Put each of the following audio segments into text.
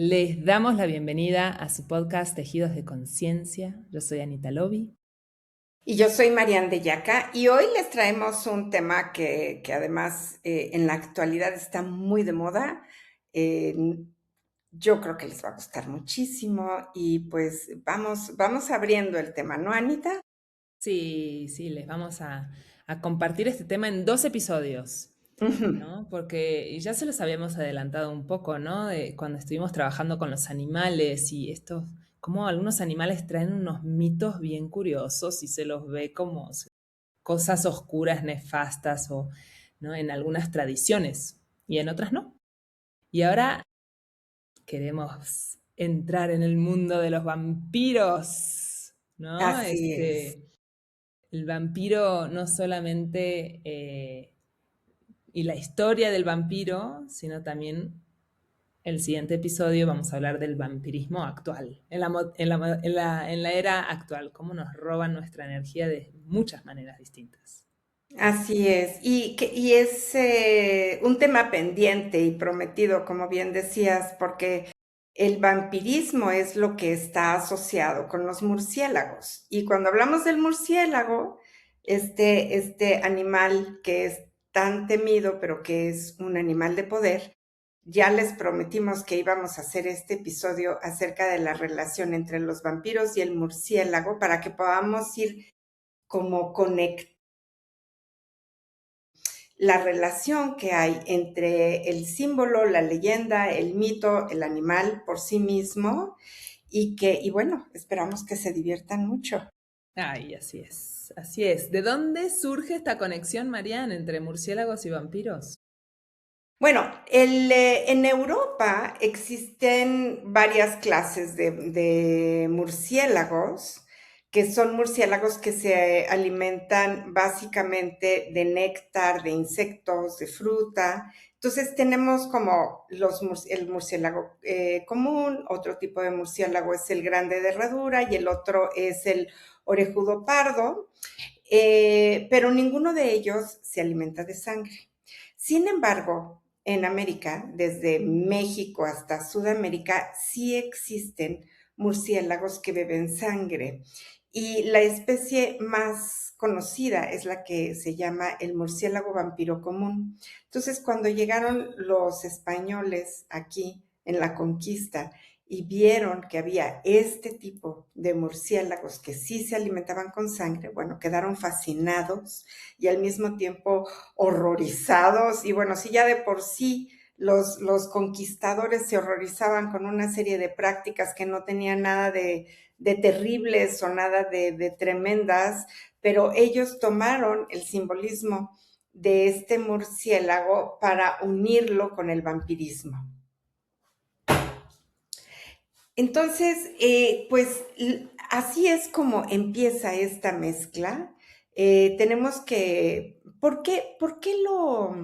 Les damos la bienvenida a su podcast Tejidos de Conciencia. Yo soy Anita Lobi. Y yo soy Marian de Yaca y hoy les traemos un tema que además en la actualidad está muy de moda. Eh, yo creo que les va a gustar muchísimo y pues vamos abriendo el tema, ¿no, Anita? Sí, les vamos a compartir este tema en 2 episodios, Ujú. ¿no? Porque ya se los habíamos adelantado un poco, ¿no? De cuando estuvimos trabajando con los animales y estos, como algunos animales traen unos mitos bien curiosos y se los ve como cosas oscuras, nefastas o, ¿no? En algunas tradiciones y en otras no. Y ahora queremos entrar en el mundo de los vampiros, ¿no? Así es. El vampiro no solamente, y la historia del vampiro, sino también el siguiente episodio vamos a hablar del vampirismo actual, en la era actual, cómo nos roban nuestra energía de muchas maneras distintas. Así es, y es un tema pendiente y prometido, como bien decías, porque el vampirismo es lo que está asociado con los murciélagos. Y cuando hablamos del murciélago, este animal que es tan temido, pero que es un animal de poder, ya les prometimos que íbamos a hacer este episodio acerca de la relación entre los vampiros y el murciélago para que podamos ir como conectando la relación que hay entre el símbolo, la leyenda, el mito, el animal por sí mismo y bueno, esperamos que se diviertan mucho. Ay, así es, así es. ¿De dónde surge esta conexión, Marianne, entre murciélagos y vampiros? Bueno, en Europa existen varias clases de murciélagos, que son murciélagos que se alimentan básicamente de néctar, de insectos, de fruta. Entonces tenemos como el murciélago común, otro tipo de murciélago es el grande de herradura y el otro es el orejudo pardo, pero ninguno de ellos se alimenta de sangre. Sin embargo, en América, desde México hasta Sudamérica, sí existen murciélagos que beben sangre. Y la especie más conocida es la que se llama el murciélago vampiro común. Entonces, cuando llegaron los españoles aquí en la conquista y vieron que había este tipo de murciélagos que sí se alimentaban con sangre, bueno, quedaron fascinados y al mismo tiempo horrorizados. Y bueno, si ya de por sí los conquistadores se horrorizaban con una serie de prácticas que no tenían nada de terribles o nada de tremendas, pero ellos tomaron el simbolismo de este murciélago para unirlo con el vampirismo. Entonces, pues así es como empieza esta mezcla. Tenemos que, ¿por qué lo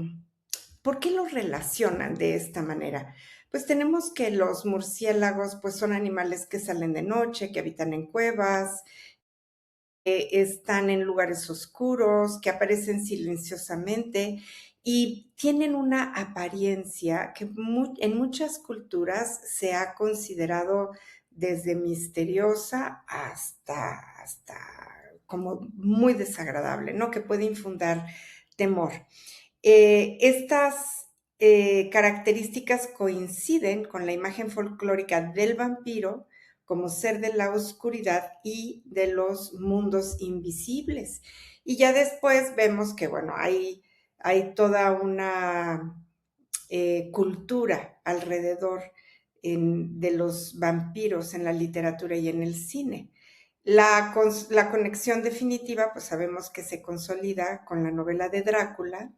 relacionan de esta manera? Pues tenemos que los murciélagos pues son animales que salen de noche, que habitan en cuevas, están en lugares oscuros, que aparecen silenciosamente y tienen una apariencia que en muchas culturas se ha considerado desde misteriosa hasta como muy desagradable, ¿no? Que puede infundar temor. Estas características coinciden con la imagen folclórica del vampiro como ser de la oscuridad y de los mundos invisibles. Y ya después vemos que, bueno, hay toda una cultura alrededor de los vampiros en la literatura y en el cine. La conexión definitiva, pues sabemos que se consolida con la novela de Drácula,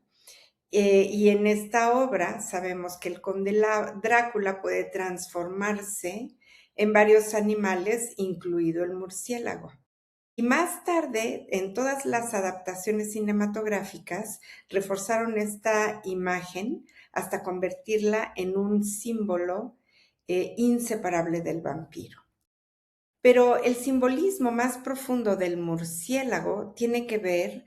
y en esta obra sabemos que el conde Drácula puede transformarse en varios animales, incluido el murciélago. Y más tarde, en todas las adaptaciones cinematográficas, reforzaron esta imagen hasta convertirla en un símbolo inseparable del vampiro. Pero el simbolismo más profundo del murciélago tiene que ver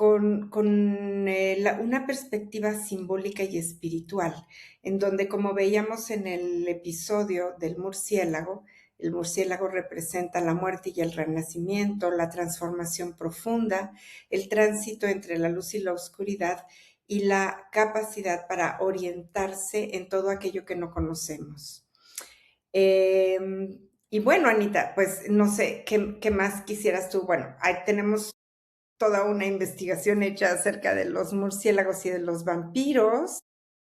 una perspectiva simbólica y espiritual, en donde, como veíamos en el episodio del murciélago, el murciélago representa la muerte y el renacimiento, la transformación profunda, el tránsito entre la luz y la oscuridad y la capacidad para orientarse en todo aquello que no conocemos. Y bueno, Anita, pues no sé, ¿qué más quisieras tú? Bueno, ahí tenemos toda una investigación hecha acerca de los murciélagos y de los vampiros.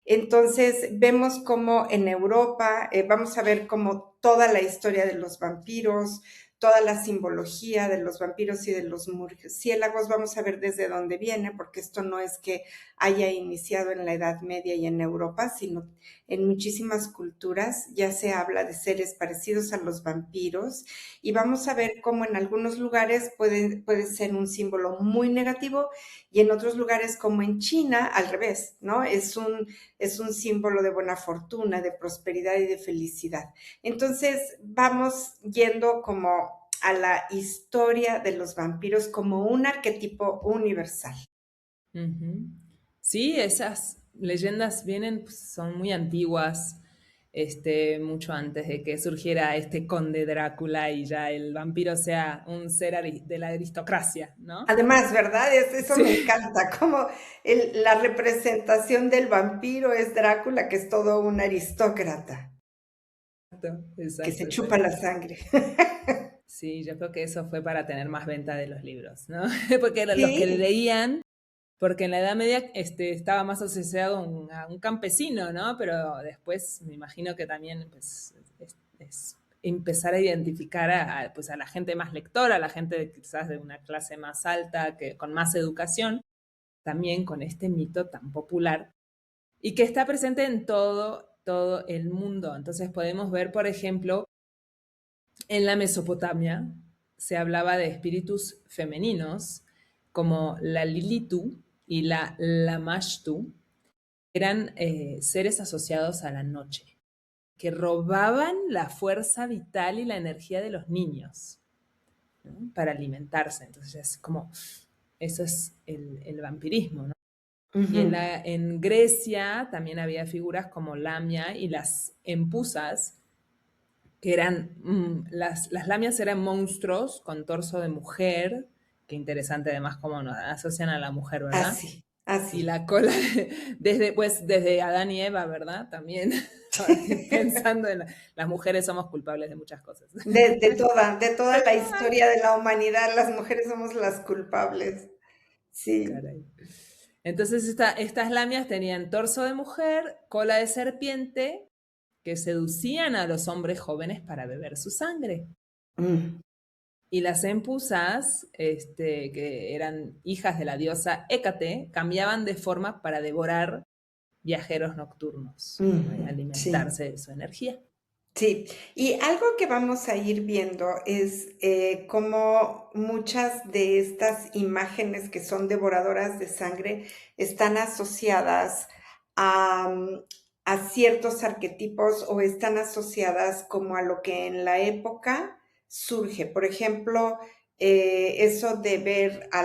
Entonces, vemos cómo en Europa, vamos a ver cómo toda la historia de los vampiros, toda la simbología de los vampiros y de los murciélagos, vamos a ver desde dónde viene, porque esto no es que haya iniciado en la Edad Media y en Europa, sino en muchísimas culturas ya se habla de seres parecidos a los vampiros, y vamos a ver cómo en algunos lugares puede ser un símbolo muy negativo y en otros lugares como en China, al revés, ¿no? Es un símbolo de buena fortuna, de prosperidad y de felicidad. Entonces vamos yendo como a la historia de los vampiros como un arquetipo universal. Ujú. Sí, esas leyendas vienen, pues, son muy antiguas, mucho antes de que surgiera este conde Drácula y ya el vampiro sea un ser de la aristocracia, ¿no? Además, ¿verdad? Eso me Sí, encanta, como la representación del vampiro es Drácula, que es todo un aristócrata, exacto, que se exacto, chupa la exacto. sangre. Sí, yo creo que eso fue para tener más venta de los libros, ¿no? Porque eran los que Sí, leían, porque en la Edad Media estaba más asociado a un campesino, ¿no? Pero después me imagino que también pues, es empezar a identificar pues, a la gente más lectora, a la gente quizás de una clase más alta, que, con más educación, también con este mito tan popular y que está presente en todo el mundo. Entonces podemos ver, por ejemplo, en la Mesopotamia se hablaba de espíritus femeninos como la Lilitu y la Lamashtu, eran seres asociados a la noche, que robaban la fuerza vital y la energía de los niños, ¿no? Para alimentarse. Entonces es como, eso es el vampirismo, ¿no? Y ujú, en Grecia también había figuras como Lamia y las empusas, que eran, las lamias eran monstruos con torso de mujer, qué interesante además cómo nos asocian a la mujer, ¿verdad? así, Y así. la cola, desde Adán y Eva, ¿verdad? También, pensando en las mujeres somos culpables de muchas cosas. De toda la historia de la humanidad, las mujeres somos las culpables. Sí. Caray. Entonces estas lamias tenían torso de mujer, cola de serpiente, que seducían a los hombres jóvenes para beber su sangre. Mm, Y las empusas, que eran hijas de la diosa Hécate, cambiaban de forma para devorar viajeros nocturnos, ¿no? Y sí. alimentarse de su energía. Sí, y algo que vamos a ir viendo es cómo muchas de estas imágenes que son devoradoras de sangre están asociadas a, a ciertos arquetipos o están asociadas como a lo que en la época surge. Por ejemplo, eso de ver a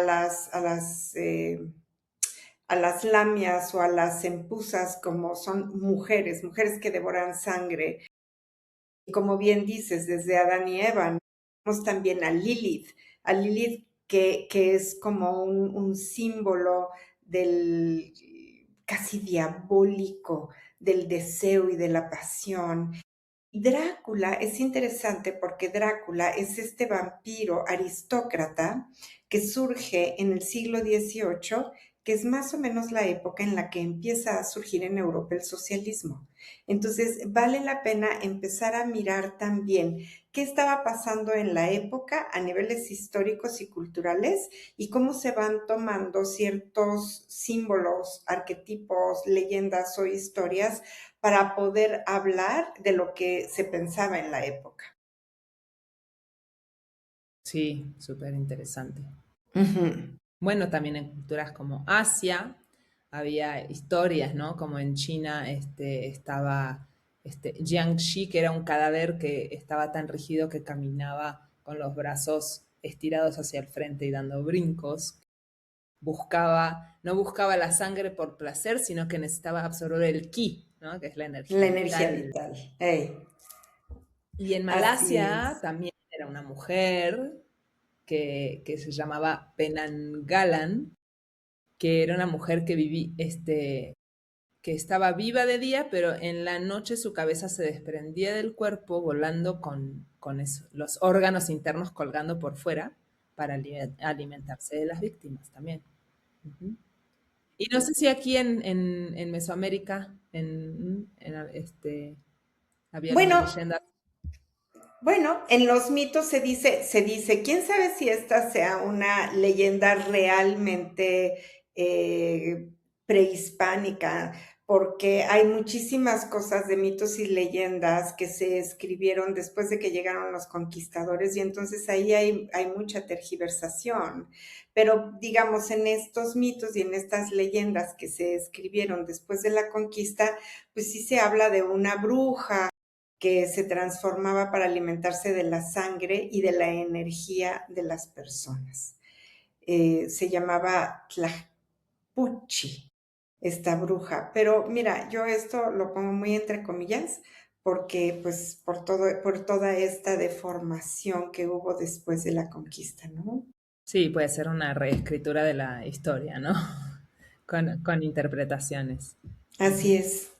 las lamias o a las empusas como son mujeres que devoran sangre, como bien dices, desde Adán y Eva, ¿no? Tenemos también a Lilith que es como un símbolo del casi diabólico, del deseo y de la pasión. Drácula es interesante porque Drácula es este vampiro aristócrata que surge en el siglo XVIII, que es más o menos la época en la que empieza a surgir en Europa el socialismo. Entonces, vale la pena empezar a mirar también qué estaba pasando en la época a niveles históricos y culturales y cómo se van tomando ciertos símbolos, arquetipos, leyendas o historias para poder hablar de lo que se pensaba en la época. Sí, súper interesante. Ujú, Bueno, también en culturas como Asia había historias, ¿no? Como en China estaba Jiangxi, que era un cadáver que estaba tan rígido que caminaba con los brazos estirados hacia el frente y dando brincos. no buscaba la sangre por placer, sino que necesitaba absorber el ki, ¿no? Que es la La energía energía vital. vital. Ey, Y en así Malasia es. también era una mujer que se llamaba Penanggalan, que era una mujer que estaba viva de día, pero en la noche su cabeza se desprendía del cuerpo volando con los órganos internos colgando por fuera para alimentarse de las víctimas también. Ujú. Y no sé si aquí en Mesoamérica había alguna Bueno, leyenda. bueno, en los mitos quién sabe si esta sea una leyenda realmente prehispánica, porque hay muchísimas cosas de mitos y leyendas que se escribieron después de que llegaron los conquistadores y entonces ahí hay mucha tergiversación. Pero digamos, en estos mitos y en estas leyendas que se escribieron después de la conquista, pues sí se habla de una bruja que se transformaba para alimentarse de la sangre y de la energía de las personas. Se llamaba Tlapuchi, esta bruja. Pero mira, yo esto lo pongo muy entre comillas porque pues por toda esta deformación que hubo después de la conquista, ¿no? Sí, puede ser una reescritura de la historia, ¿no? Con interpretaciones. Así Ujú. es.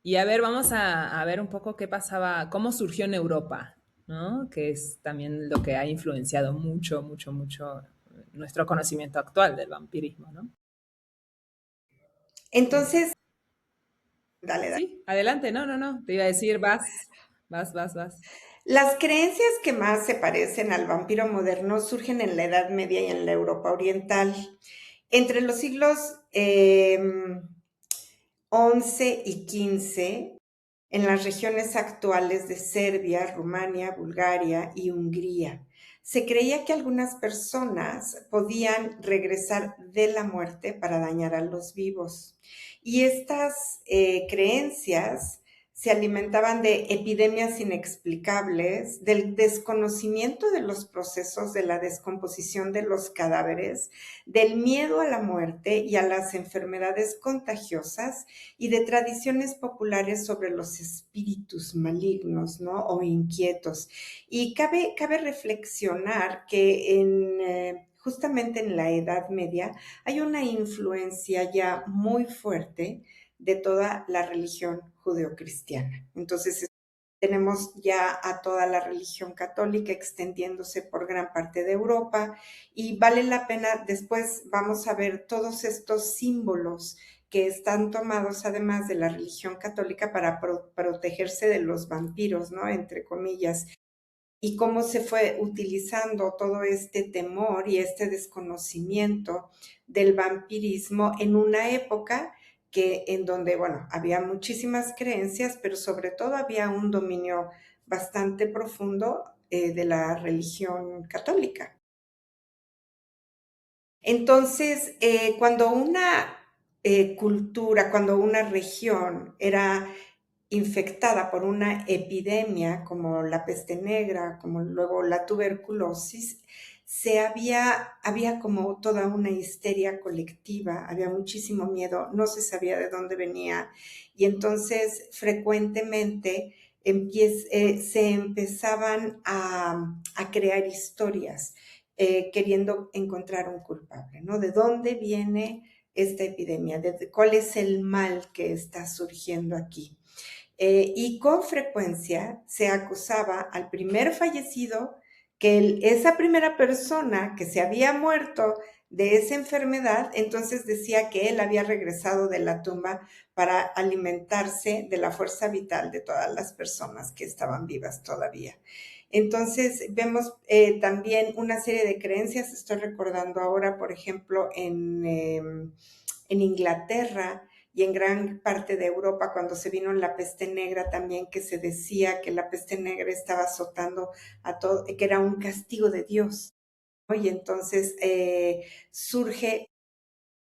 Y a ver, vamos a ver un poco qué pasaba, cómo surgió en Europa, ¿no? Que es también lo que ha influenciado mucho, mucho, mucho nuestro conocimiento actual del vampirismo, ¿no? Es- Entonces, dale, dale. Sí, adelante, no, no, no, te iba a decir, vas. Las creencias que más se parecen al vampiro moderno surgen en la Edad Media y en la Europa Oriental. Entre los siglos 11 y 15, en las regiones actuales de Serbia, Rumania, Bulgaria y Hungría, se creía que algunas personas podían regresar de la muerte para dañar a los vivos. Y estas creencias se alimentaban de epidemias inexplicables, del desconocimiento de los procesos de la descomposición de los cadáveres, del miedo a la muerte y a las enfermedades contagiosas y de tradiciones populares sobre los espíritus malignos, ¿no? O inquietos. Y cabe reflexionar que justamente en la Edad Media hay una influencia ya muy fuerte de toda la religión judeocristiana. Entonces, tenemos ya a toda la religión católica extendiéndose por gran parte de Europa y vale la pena, después vamos a ver todos estos símbolos que están tomados además de la religión católica para protegerse de los vampiros, ¿no? Entre comillas, y cómo se fue utilizando todo este temor y este desconocimiento del vampirismo en una época en donde, bueno, había muchísimas creencias, pero sobre todo había un dominio bastante profundo de la religión católica. Entonces, cuando una cultura, cuando una región era infectada por una epidemia como la peste negra, como luego la tuberculosis, había como toda una histeria colectiva, había muchísimo miedo, no se sabía de dónde venía y entonces frecuentemente se empezaban a crear historias queriendo encontrar un culpable, ¿no? ¿De dónde viene esta epidemia? ¿Cuál es el mal que está surgiendo aquí? Y con frecuencia se acusaba al primer fallecido que esa primera persona que se había muerto de esa enfermedad, entonces decía que él había regresado de la tumba para alimentarse de la fuerza vital de todas las personas que estaban vivas todavía. Entonces vemos también una serie de creencias, estoy recordando ahora, por ejemplo, en Inglaterra, y en gran parte de Europa cuando se vino la peste negra también, que se decía que la peste negra estaba azotando a todo, que era un castigo de Dios, ¿no? Y entonces surge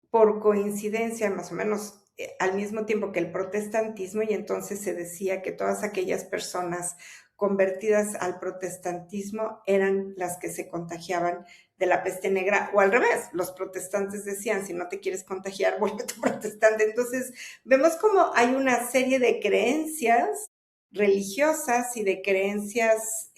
por coincidencia, más o menos al mismo tiempo que el protestantismo, y entonces se decía que todas aquellas personas convertidas al protestantismo eran las que se contagiaban de la peste negra, o al revés, los protestantes decían, si no te quieres contagiar, vuélvete protestante. Entonces, vemos como hay una serie de creencias religiosas y de creencias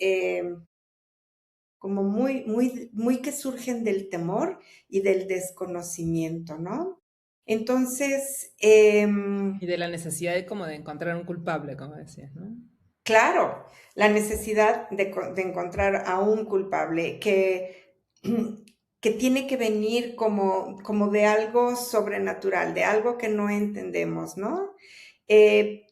como muy que surgen del temor y del desconocimiento, ¿no? Entonces, Y de la necesidad de como de encontrar un culpable, como decías, ¿no? claro, la necesidad de encontrar a un culpable que tiene que venir como de algo sobrenatural, de algo que no entendemos, ¿no? Eh,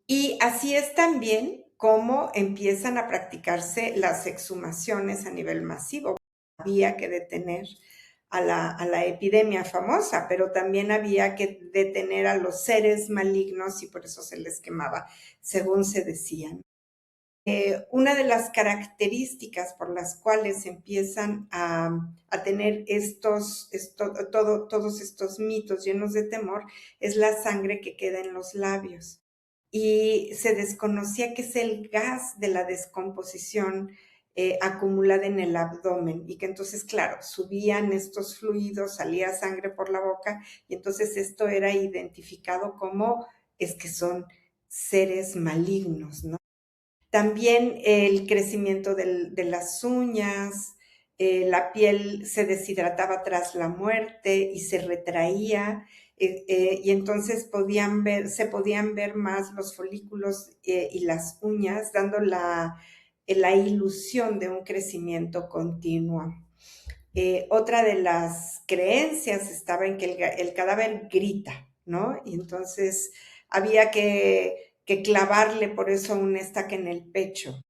y así es también como empiezan a practicarse las exhumaciones a nivel masivo. Había que detener a la epidemia famosa, pero también había que detener a los seres malignos y por eso se les quemaba, según se decían. Una de las características por las cuales empiezan a tener todos estos mitos llenos de temor es la sangre que queda en los labios. Y se desconocía que es el gas de la descomposición acumulada en el abdomen y que entonces, claro, subían estos fluidos, salía sangre por la boca y entonces esto era identificado como es que son seres malignos, ¿no? También el crecimiento de las uñas, la piel se deshidrataba tras la muerte y se retraía, y entonces se podían ver más los folículos y las uñas, dando la ilusión de un crecimiento continuo. Otra de las creencias estaba en que el cadáver grita, ¿no? Y entonces había que clavarle por eso una estaca en el pecho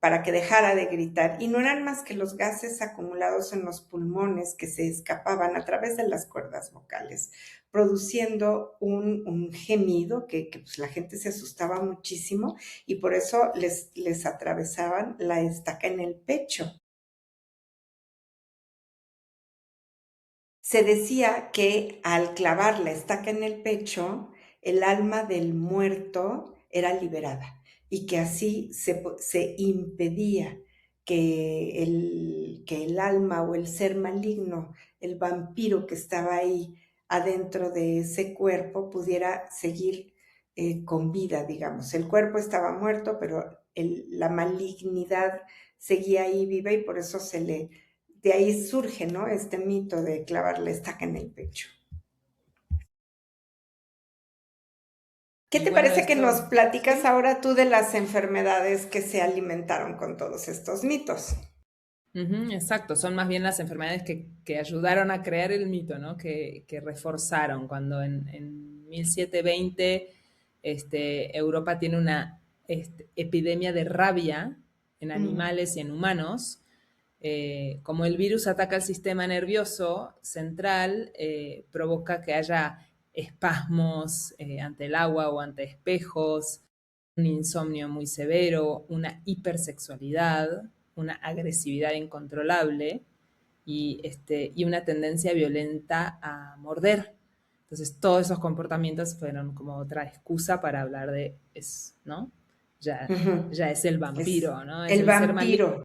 para que dejara de gritar. Y no eran más que los gases acumulados en los pulmones que se escapaban a través de las cuerdas vocales, produciendo un gemido que pues, la gente se asustaba muchísimo y por eso les atravesaban la estaca en el pecho. Se decía que al clavar la estaca en el pecho, el alma del muerto era liberada y que así se impedía que el alma o el ser maligno, el vampiro que estaba ahí adentro de ese cuerpo, pudiera seguir con vida, digamos. El cuerpo estaba muerto, pero la malignidad seguía ahí viva y por eso de ahí surge, ¿no? Este mito de clavar la estaca en el pecho. ¿Qué Y te bueno, parece que nos esto, platicas sí. ahora tú de las enfermedades que se alimentaron con todos estos mitos? Ujú, exacto, son más bien las enfermedades que ayudaron a crear el mito, ¿no? Que reforzaron cuando en 1720 Europa tiene una epidemia de rabia en Mm, animales y en humanos. Como el virus ataca el sistema nervioso central, provoca que haya espasmos ante el agua o ante espejos, un insomnio muy severo, una hipersexualidad, una agresividad incontrolable y una tendencia violenta a morder. Entonces, todos esos comportamientos fueron como otra excusa para hablar de eso, ¿no? Ya, ujú. ya es el Es vampiro, ¿no? Es el el ser maligno. vampiro.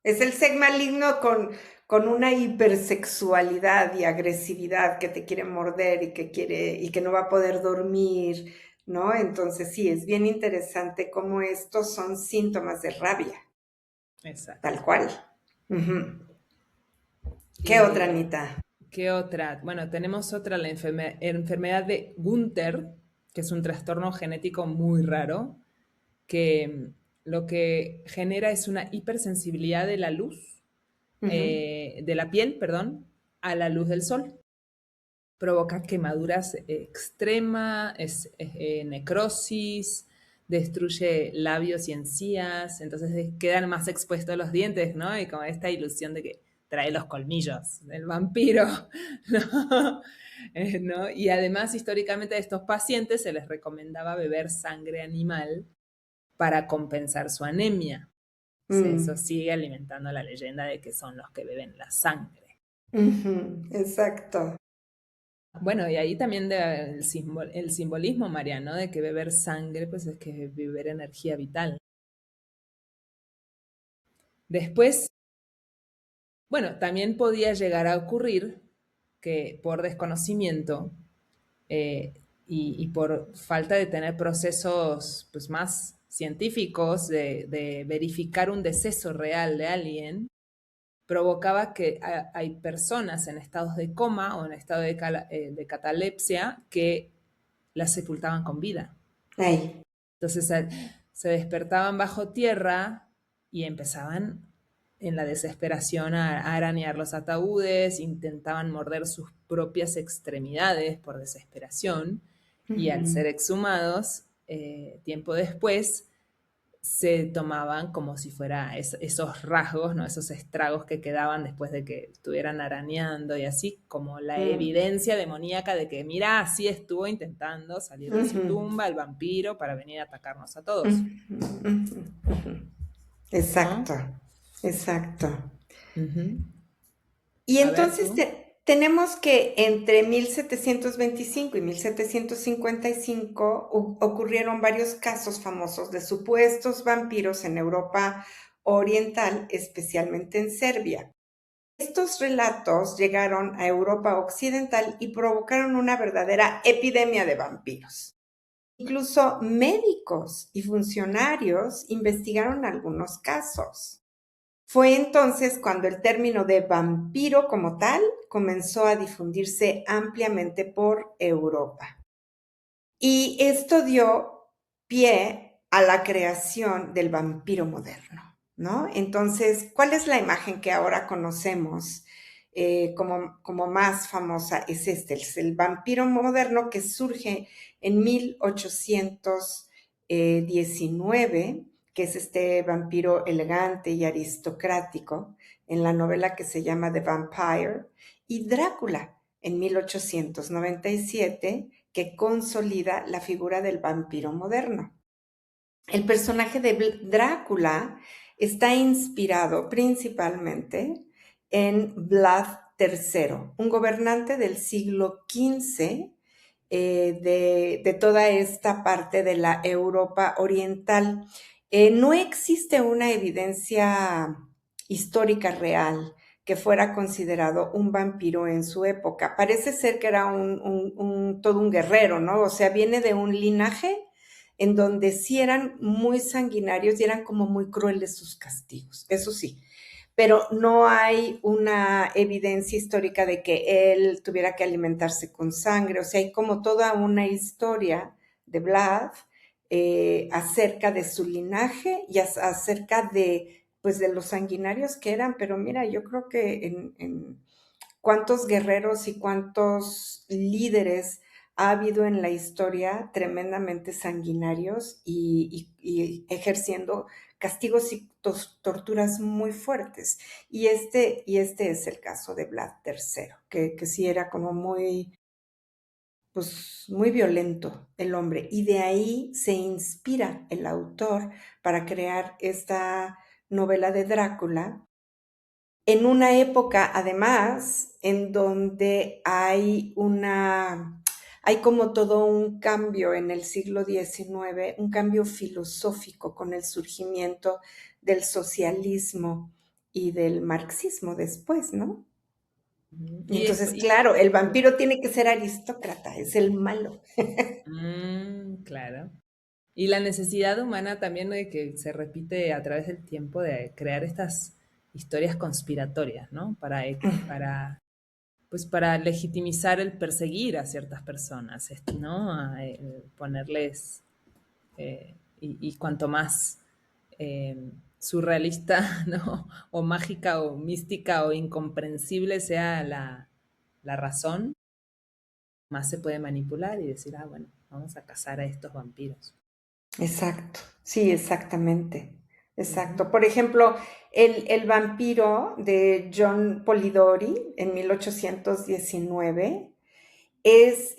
Es el ser maligno con una hipersexualidad y agresividad que te quiere morder y que no va a poder dormir, ¿no? Entonces sí, es bien interesante cómo estos son síntomas de rabia, Exacto. tal cual. Ujú. ¿Qué otra, Eh, Anita? ¿Qué otra? Bueno, tenemos otra, la enfermedad de Gunther, que es un trastorno genético muy raro, que lo que genera es una hipersensibilidad de la luz, Ujú. de la piel, perdón, a la luz del sol. Provoca quemaduras extremas, necrosis, destruye labios y encías, entonces quedan más expuestos los dientes, ¿no? Y como esta ilusión de que trae los colmillos del vampiro, ¿no? ¿No? Y además, históricamente a estos pacientes se les recomendaba beber sangre animal para compensar su anemia. Eso Mm. sigue alimentando la leyenda de que son los que beben la sangre. Ujú, exacto. Bueno, y ahí también el simbolismo, Mariano, de que beber sangre, pues es que beber energía vital. Después, bueno, también podía llegar a ocurrir que por desconocimiento eh, y por falta de tener procesos pues, más científicos de verificar un deceso real de alguien, provocaba que hay personas en estados de coma o en estado de catalepsia que las sepultaban con vida. Ay. Entonces se despertaban bajo tierra y empezaban en la desesperación a arañar los ataúdes, intentaban morder sus propias extremidades por desesperación y al Ujú, ser exhumados, tiempo después, se tomaban como si fuera esos rasgos, ¿no? Esos estragos que quedaban después de que estuvieran arañando y así, como la mm, evidencia demoníaca de que, mira, así estuvo intentando salir de su ujú, tumba el vampiro para venir a atacarnos a todos, ujú, ujú, ujú. ¿no? Exacto, exacto. Ujú. Y A ver entonces tú. tenemos que entre 1725 y 1755 ocurrieron varios casos famosos de supuestos vampiros en Europa Oriental, especialmente en Serbia. Estos relatos llegaron a Europa Occidental y provocaron una verdadera epidemia de vampiros. Incluso médicos y funcionarios investigaron algunos casos. Fue entonces cuando el término de vampiro como tal comenzó a difundirse ampliamente por Europa. Y esto dio pie a la creación del vampiro moderno, ¿no? Entonces, ¿cuál es la imagen que ahora conocemos como más famosa? Es el vampiro moderno que surge en 1819, que es este vampiro elegante y aristocrático, en la novela que se llama The Vampire, y Drácula en 1897, que consolida la figura del vampiro moderno. El personaje de Drácula está inspirado principalmente en Vlad III, un gobernante del siglo XV de toda esta parte de la Europa oriental. No existe una evidencia histórica real que fuera considerado un vampiro en su época. Parece ser que era todo un guerrero, ¿no? O sea, viene de un linaje en donde sí eran muy sanguinarios y eran como muy crueles sus castigos, eso sí, pero no hay una evidencia histórica de que él tuviera que alimentarse con sangre, o sea, hay como toda una historia de Vlad acerca de su linaje y acerca de, pues, de los sanguinarios que eran, pero mira, yo creo que en cuántos guerreros y cuántos líderes ha habido en la historia tremendamente sanguinarios y ejerciendo castigos y torturas muy fuertes. Y este es el caso de Vlad III, que sí era como muy, pues, muy violento el hombre. Y de ahí se inspira el autor para crear esta novela de Drácula, en una época, además, en donde hay como todo un cambio en el siglo XIX, un cambio filosófico con el surgimiento del socialismo y del marxismo después, ¿no? Y Y, entonces, claro, el vampiro tiene que ser aristócrata, es el malo. claro. Y la necesidad humana también de que se repite a través del tiempo de crear estas historias conspiratorias, ¿no? Pues para legitimizar el perseguir a ciertas personas, ¿no? Ponerles, y cuanto más surrealista, ¿no? O mágica o mística o incomprensible sea la razón, más se puede manipular y decir, ah, bueno, vamos a cazar a estos vampiros. Exacto, sí, exactamente, Ujú. exacto. Por ejemplo, el vampiro de John Polidori en 1819 es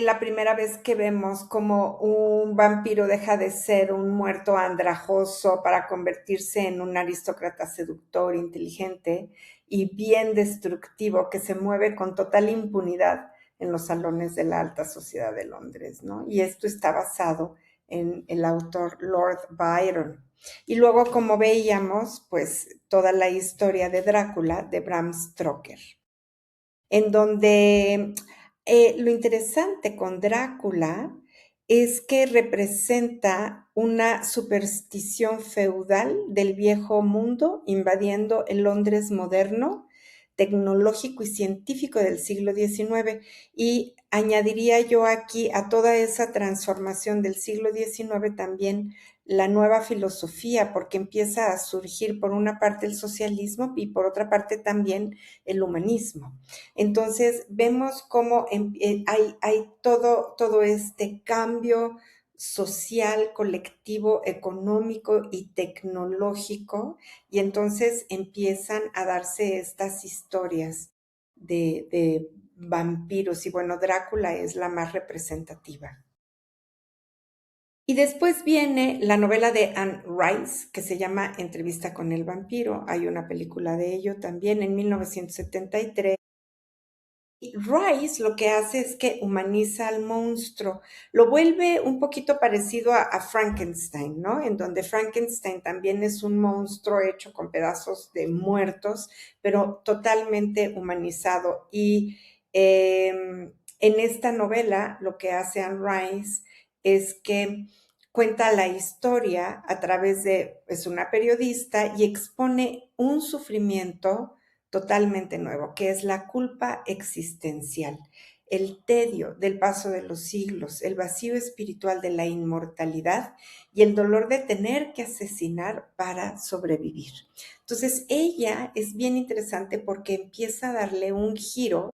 la primera vez que vemos como un vampiro deja de ser un muerto andrajoso para convertirse en un aristócrata seductor, inteligente y bien destructivo que se mueve con total impunidad en los salones de la alta sociedad de Londres, ¿no? Y esto está basado en el autor Lord Byron. Y luego, como veíamos, pues toda la historia de Drácula de Bram Stoker, en donde lo interesante con Drácula es que representa una superstición feudal del viejo mundo invadiendo el Londres moderno, tecnológico y científico del siglo XIX. Y añadiría yo aquí a toda esa transformación del siglo XIX también la nueva filosofía, porque empieza a surgir por una parte el socialismo y por otra parte también el humanismo. Entonces vemos cómo hay todo este cambio social, colectivo, económico y tecnológico, y entonces empiezan a darse estas historias de vampiros, y bueno, Drácula es la más representativa. Y después viene la novela de Anne Rice, que se llama Entrevista con el vampiro. Hay una película de ello también en 1973. Rice lo que hace es que humaniza al monstruo, lo vuelve un poquito parecido a Frankenstein, ¿no? En donde Frankenstein también es un monstruo hecho con pedazos de muertos, pero totalmente humanizado. Y en esta novela lo que hace Anne Rice es que cuenta la historia a través de, es una periodista y expone un sufrimiento totalmente nuevo, que es la culpa existencial, el tedio del paso de los siglos, el vacío espiritual de la inmortalidad y el dolor de tener que asesinar para sobrevivir. Entonces, ella es bien interesante porque empieza a darle un giro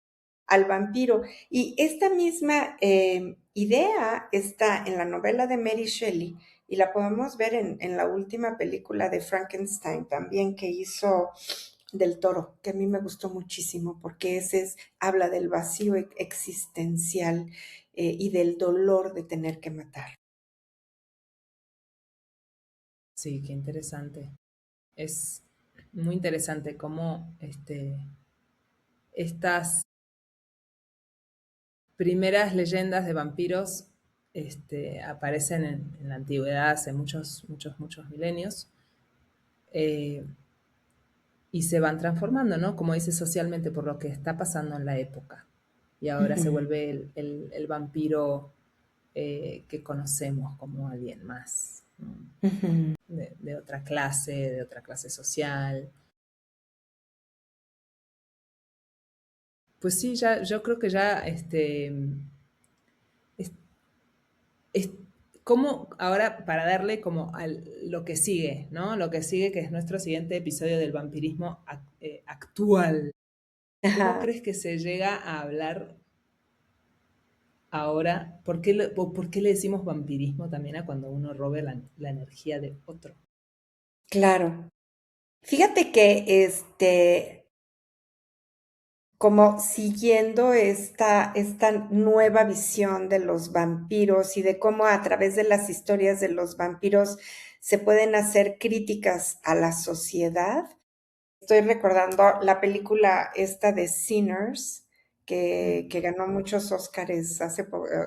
al vampiro. Y esta misma idea está en la novela de Mary Shelley y la podemos ver en la última película de Frankenstein también que hizo del Toro, que a mí me gustó muchísimo porque habla del vacío existencial y del dolor de tener que matar. Sí, qué interesante. Es muy interesante cómo estas primeras leyendas de vampiros aparecen en la antigüedad hace muchos milenios, eh, y se van transformando, ¿no? Como dice, socialmente por lo que está pasando en la época. Y ahora se Ujú, vuelve el vampiro que conocemos como alguien más, ¿no? ujú. De de otra clase social. Pues sí, ya, yo creo que ya es, es como ahora para darle como lo que sigue, ¿no? Lo que sigue, que es nuestro siguiente episodio del vampirismo actual. ¿Cómo Ajá. crees que se llega a hablar ahora? ¿Por qué le decimos vampirismo también a cuando uno roba la energía de otro? Claro. Fíjate que como siguiendo esta nueva visión de los vampiros y de cómo a través de las historias de los vampiros se pueden hacer críticas a la sociedad. Estoy recordando la película esta de Sinners, que ganó muchos Óscares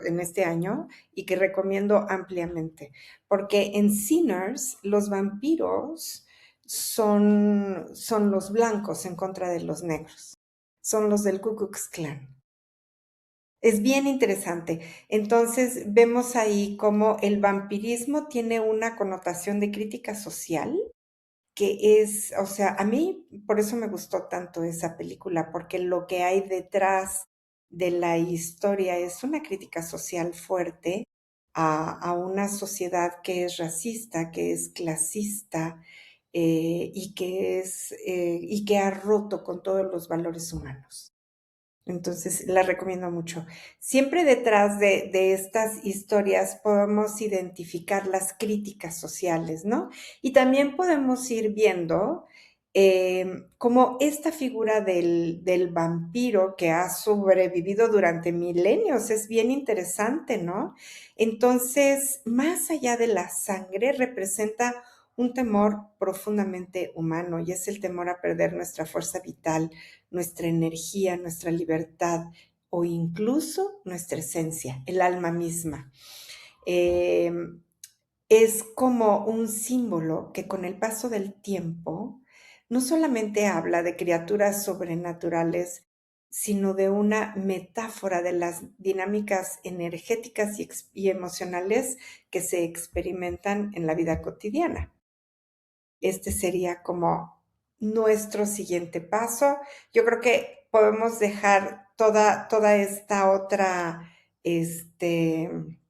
en este año y que recomiendo ampliamente, porque en Sinners los vampiros son los blancos en contra de los negros, son los del Ku Klux Klan. Es bien interesante. Entonces vemos ahí cómo el vampirismo tiene una connotación de crítica social que es, o sea, a mí por eso me gustó tanto esa película, porque lo que hay detrás de la historia es una crítica social fuerte a una sociedad que es racista, que es clasista, y que ha roto con todos los valores humanos. Entonces, la recomiendo mucho. Siempre detrás de estas historias podemos identificar las críticas sociales, ¿no? Y también podemos ir viendo cómo esta figura del vampiro que ha sobrevivido durante milenios es bien interesante, ¿no? Entonces, más allá de la sangre, representa un temor profundamente humano y es el temor a perder nuestra fuerza vital, nuestra energía, nuestra libertad o incluso nuestra esencia, el alma misma. Eh, es como un símbolo que con el paso del tiempo no solamente habla de criaturas sobrenaturales, sino de una metáfora de las dinámicas energéticas y emocionales que se experimentan en la vida cotidiana. Este sería como nuestro siguiente paso. Yo creo que podemos dejar toda esta otra este,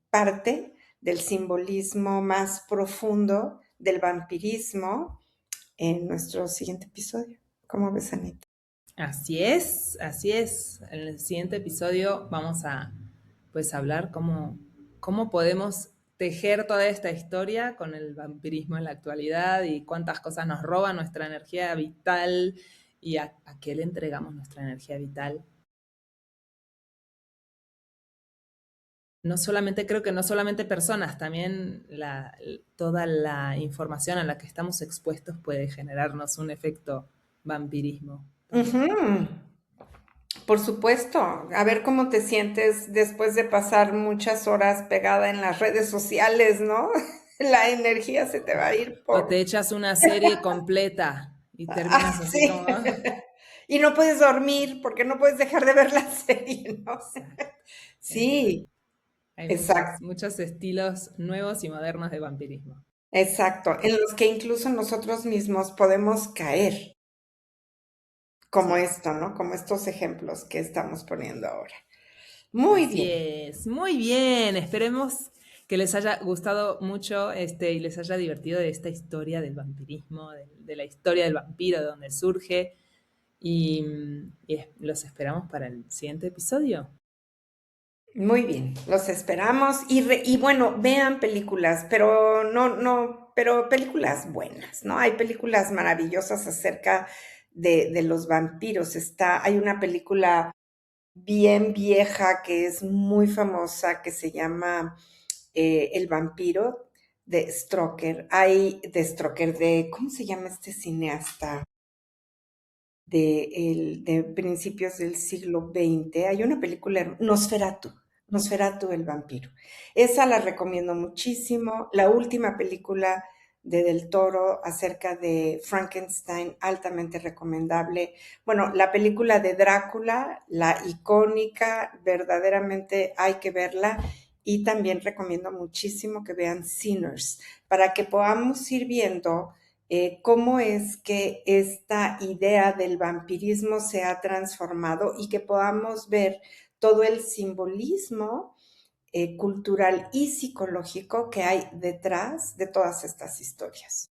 parte del simbolismo más profundo del vampirismo en nuestro siguiente episodio. ¿Cómo ves, Anita? Así es, así es. En el siguiente episodio vamos a pues hablar cómo podemos tejer toda esta historia con el vampirismo en la actualidad y cuántas cosas nos roban nuestra energía vital y a qué le entregamos nuestra energía vital. No solamente, creo que no solamente personas, también toda la información a la que estamos expuestos puede generarnos un efecto vampirismo también. Ujú. Por supuesto, a ver cómo te sientes después de pasar muchas horas pegada en las redes sociales, ¿no? La energía se te va a ir O te por... echas una serie completa y Ah, terminas así sí. como... Y no puedes dormir porque no puedes dejar de ver la serie, ¿no? Exacto, Sí, exacto. Hay exacto, muchos estilos nuevos y modernos de vampirismo. exacto, en los que incluso nosotros mismos podemos caer, como Sí, esto, ¿no? Como estos ejemplos que estamos poniendo ahora. Muy así bien, es. Muy bien. Esperemos que les haya gustado mucho y les haya divertido de esta historia del vampirismo, de la historia del vampiro, de dónde surge. Y los esperamos para el siguiente episodio. muy bien, los esperamos y bueno, vean películas, pero pero películas buenas, ¿no? Hay películas maravillosas acerca de los vampiros. Hay una película bien vieja que es muy famosa que se llama El vampiro de Stroker. ¿Cómo se llama este cineasta? De principios del siglo XX. Hay una película, Nosferatu el vampiro. Esa la recomiendo muchísimo. La última película de Del Toro acerca de Frankenstein, altamente recomendable. Bueno, la película de Drácula, la icónica, verdaderamente hay que verla. Y también recomiendo muchísimo que vean Sinners, para que podamos ir viendo cómo es que esta idea del vampirismo se ha transformado y que podamos ver todo el simbolismo cultural y psicológico que hay detrás de todas estas historias.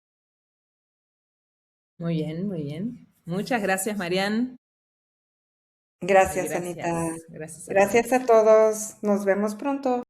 Muy bien, muy bien. Muchas gracias, Marian. Y Gracias, Anita. gracias a Gracias todos. a todos. Nos vemos pronto.